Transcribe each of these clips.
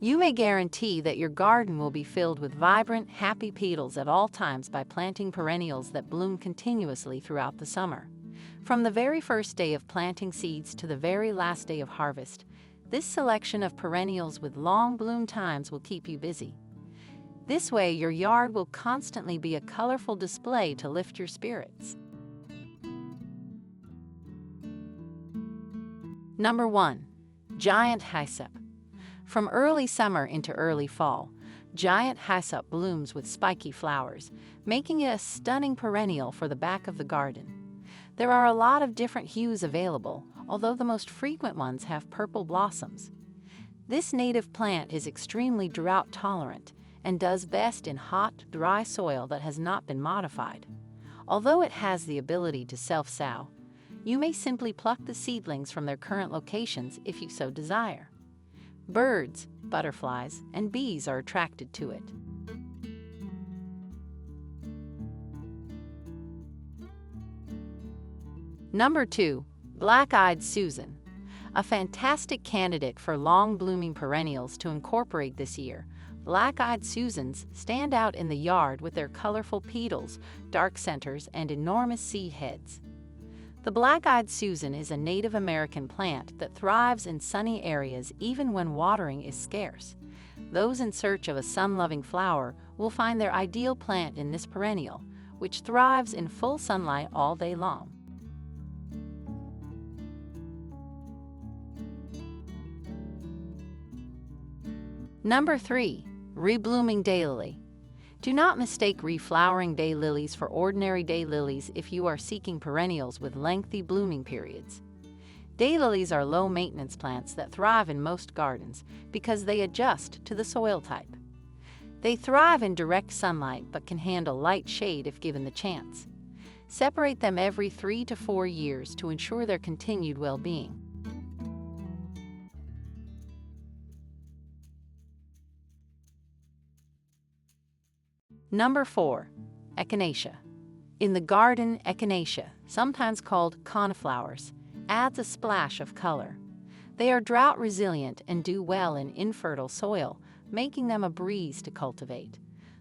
You may guarantee that your garden will be filled with vibrant, happy petals at all times by planting perennials that bloom continuously throughout the summer. From the very first day of planting seeds to the very last day of harvest, this selection of perennials with long bloom times will keep you busy. This way, your yard will constantly be a colorful display to lift your spirits. Number 1. Giant Hyssop. From early summer into early fall, giant hyssop blooms with spiky flowers, making it a stunning perennial for the back of the garden. There are a lot of different hues available, although the most frequent ones have purple blossoms. This native plant is extremely drought tolerant and does best in hot, dry soil that has not been modified. Although it has the ability to self-sow, you may simply pluck the seedlings from their current locations if you so desire. Birds, butterflies, and bees are attracted to it. Number 2. Black-Eyed Susan. A fantastic candidate for long-blooming perennials to incorporate this year, Black-Eyed Susans stand out in the yard with their colorful petals, dark centers, and enormous seed heads. The Black-Eyed Susan is a Native American plant that thrives in sunny areas even when watering is scarce. Those in search of a sun-loving flower will find their ideal plant in this perennial, which thrives in full sunlight all day long. Number 3. Reblooming Daylily. Do not mistake reflowering daylilies for ordinary daylilies if you are seeking perennials with lengthy blooming periods. Daylilies are low-maintenance plants that thrive in most gardens because they adjust to the soil type. They thrive in direct sunlight but can handle light shade if given the chance. Separate them every 3 to 4 years to ensure their continued well-being. Number 4. Echinacea. In the garden, Echinacea, sometimes called coneflowers, adds a splash of color. They are drought resilient and do well in infertile soil, making them a breeze to cultivate.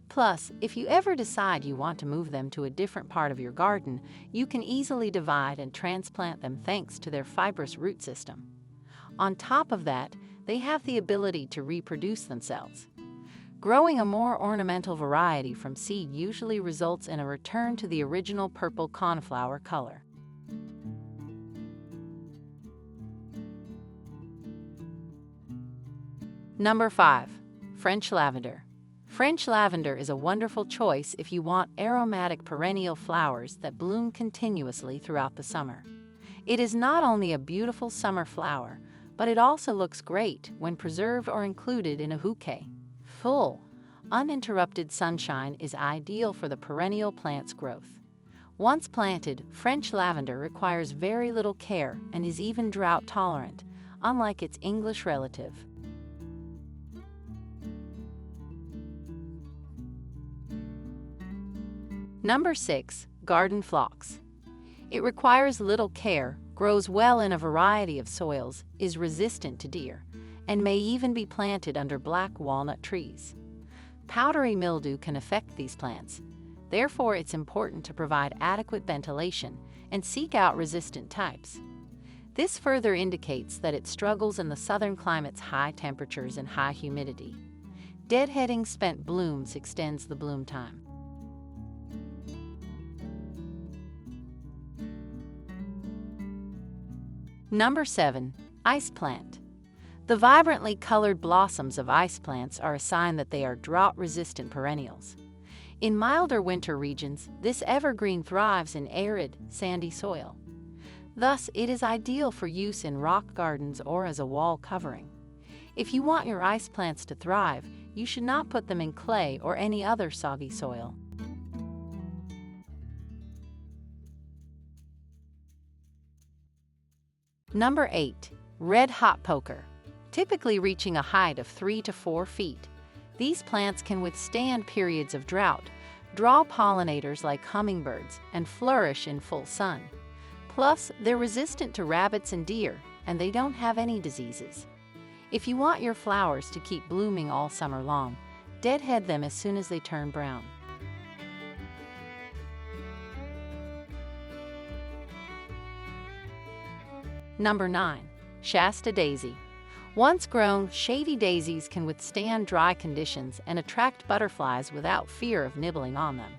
Plus, if you ever decide you want to move them to a different part of your garden, you can easily divide and transplant them thanks to their fibrous root system. On top of that, they have the ability to reproduce themselves. Growing a more ornamental variety from seed usually results in a return to the original purple coneflower color. Number 5. French Lavender. French lavender is a wonderful choice if you want aromatic perennial flowers that bloom continuously throughout the summer. It is not only a beautiful summer flower, but it also looks great when preserved or included in a bouquet. Full, uninterrupted sunshine is ideal for the perennial plant's growth. Once planted, French lavender requires very little care and is even drought tolerant, unlike its English relative. Number 6. Garden Phlox. It requires little care, grows well in a variety of soils, is resistant to deer, and may even be planted under black walnut trees. Powdery mildew can affect these plants. Therefore, it's important to provide adequate ventilation and seek out resistant types. This further indicates that it struggles in the southern climate's high temperatures and high humidity. Deadheading spent blooms extends the bloom time. Number 7. Ice Plant. The vibrantly colored blossoms of ice plants are a sign that they are drought-resistant perennials. In milder winter regions, this evergreen thrives in arid, sandy soil. Thus, it is ideal for use in rock gardens or as a wall covering. If you want your ice plants to thrive, you should not put them in clay or any other soggy soil. Number 8. Red Hot Poker. Typically reaching a height of 3 to 4 feet, these plants can withstand periods of drought, draw pollinators like hummingbirds, and flourish in full sun. Plus, they're resistant to rabbits and deer, and they don't have any diseases. If you want your flowers to keep blooming all summer long, deadhead them as soon as they turn brown. Number 9. Shasta Daisy. Once grown, shady daisies can withstand dry conditions and attract butterflies without fear of nibbling on them.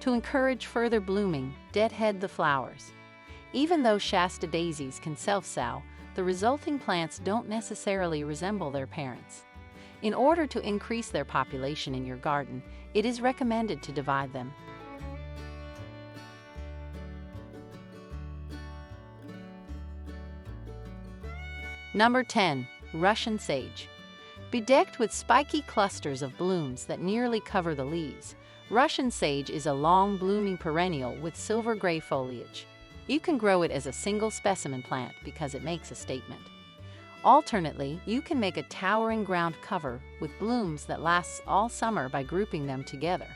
To encourage further blooming, deadhead the flowers. Even though Shasta daisies can self-sow, the resulting plants don't necessarily resemble their parents. In order to increase their population in your garden, it is recommended to divide them. Number 10. Russian Sage. Bedecked with spiky clusters of blooms that nearly cover the leaves, Russian sage is a long blooming perennial with silver-gray foliage. You can grow it as a single specimen plant because it makes a statement. Alternately, you can make a towering ground cover with blooms that lasts all summer by grouping them together.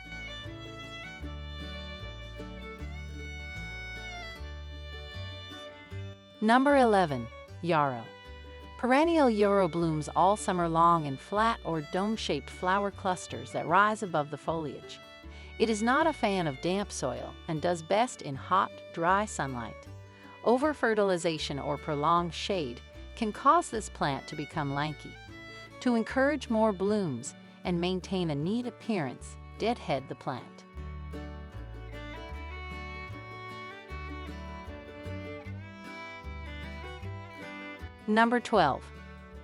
Number 11. Yarrow. Perennial yarrow blooms all summer long in flat or dome-shaped flower clusters that rise above the foliage. It is not a fan of damp soil and does best in hot, dry sunlight. Over-fertilization or prolonged shade can cause this plant to become lanky. To encourage more blooms and maintain a neat appearance, deadhead the plant. Number 12.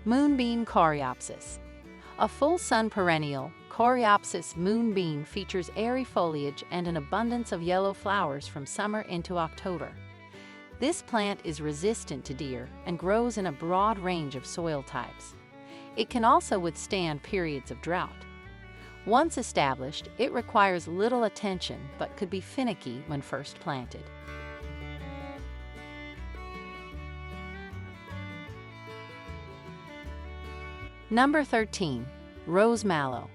Moonbeam Coreopsis. A full-sun perennial, Coreopsis moonbeam features airy foliage and an abundance of yellow flowers from summer into October. This plant is resistant to deer and grows in a broad range of soil types. It can also withstand periods of drought. Once established, it requires little attention but could be finicky when first planted. Number 13. Rose Mallow.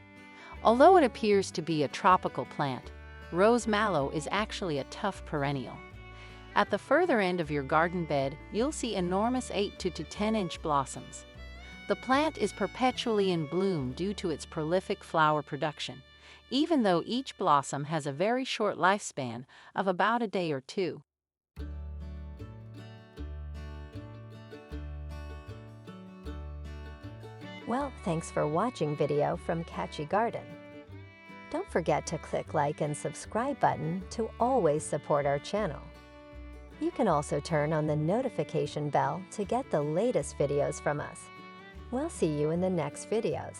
Although it appears to be a tropical plant, rose mallow is actually a tough perennial. At the further end of your garden bed, you'll see enormous 8 to 10-inch blossoms. The plant is perpetually in bloom due to its prolific flower production, even though each blossom has a very short lifespan of about a day or two. Well, thanks for watching video from Catchy Garden. Don't forget to click like and subscribe button to always support our channel. You can also turn on the notification bell to get the latest videos from us. We'll see you in the next videos.